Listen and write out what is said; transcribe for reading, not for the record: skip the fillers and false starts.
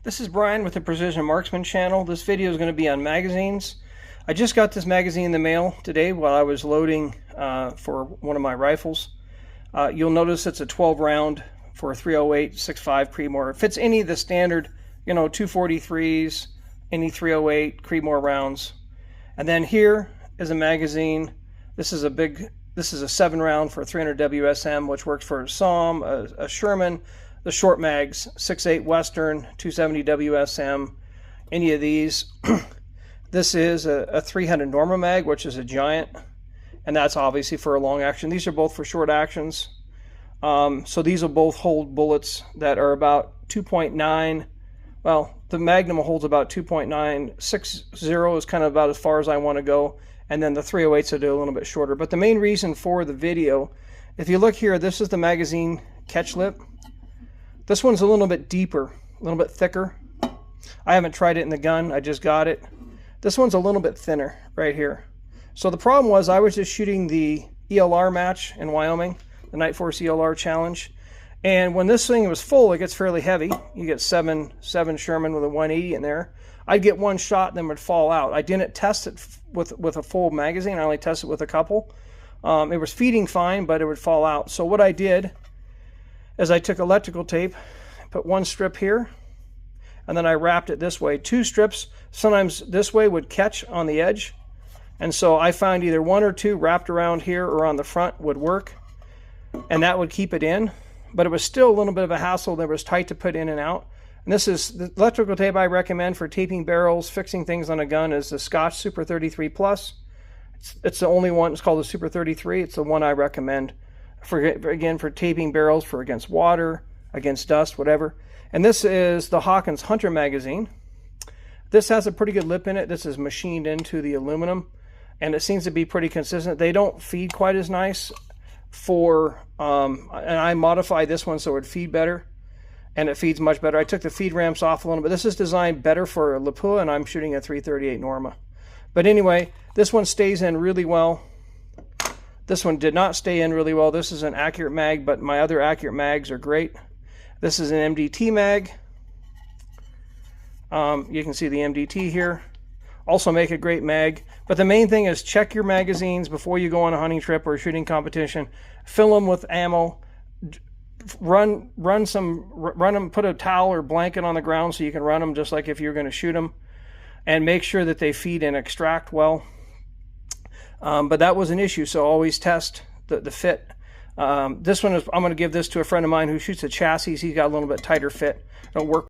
This is Brian with the Precision Marksman channel. This video is going to be on magazines. I just got this magazine in the mail today while I was loading for one of my rifles. You'll notice it's a 12 round for a 308 6.5 Creedmoor. It fits any of the standard, 243s, any 308 Creedmoor rounds. And then here is a magazine. This is a 7-round for a 300 WSM, which works for a SAUM, a Sherman, the short mags, 6.8 Western, 270 WSM, any of these. This is a 300 Norma mag, which is a giant, and that's obviously for a long action. These are both for short actions. So these will both hold bullets that are about 2.9. Well, the Magnum holds about 2.960 is kind of about as far as I want to go, and then the 308s will do a little bit shorter. But the main reason for the video, if you look here, this is the magazine catch lip. This one's a little bit deeper, a little bit thicker. I haven't tried it in the gun, I just got it. This one's a little bit thinner right here. So the problem was I was just shooting the ELR match in Wyoming, the Night Force ELR challenge. And when this thing was full, it gets fairly heavy. You get seven Sherman with a 180 in there. I'd get one shot and then would fall out. I didn't test it with a full magazine. I only tested it with a couple. It was feeding fine, but it would fall out. So what I did is I took electrical tape, put one strip here, and then I wrapped it this way. Two strips, sometimes this way, would catch on the edge. And so I found either one or two wrapped around here or on the front would work, and that would keep it in. But it was still a little bit of a hassle. That was tight to put in and out. And this is the electrical tape I recommend for taping barrels, fixing things on a gun, is the Scotch Super 33 Plus. It's the only one. It's called the Super 33. It's the one I recommend for taping barrels, for against water, against dust, whatever. And this is the Hawkins Hunter magazine. This has a pretty good lip in it. This is machined into the aluminum, and it seems to be pretty consistent. They don't feed quite as nice for, and I modified this one so it would feed better, and it feeds much better. I took the feed ramps off a little bit. This is designed better for Lapua, and I'm shooting a 338 Norma. But anyway, this one stays in really well. This one did not stay in really well. This is an accurate mag, but my other accurate mags are great. This is an MDT mag. You can see the MDT here. Also make a great mag. But the main thing is check your magazines before you go on a hunting trip or a shooting competition. Fill them with ammo. Run them, put a towel or blanket on the ground so you can run them just like if you're going to shoot them. And make sure that they feed and extract well. But that was an issue, so always test the fit. This one is, I'm going to give this to a friend of mine who shoots a chassis. He's got a little bit tighter fit. It'll work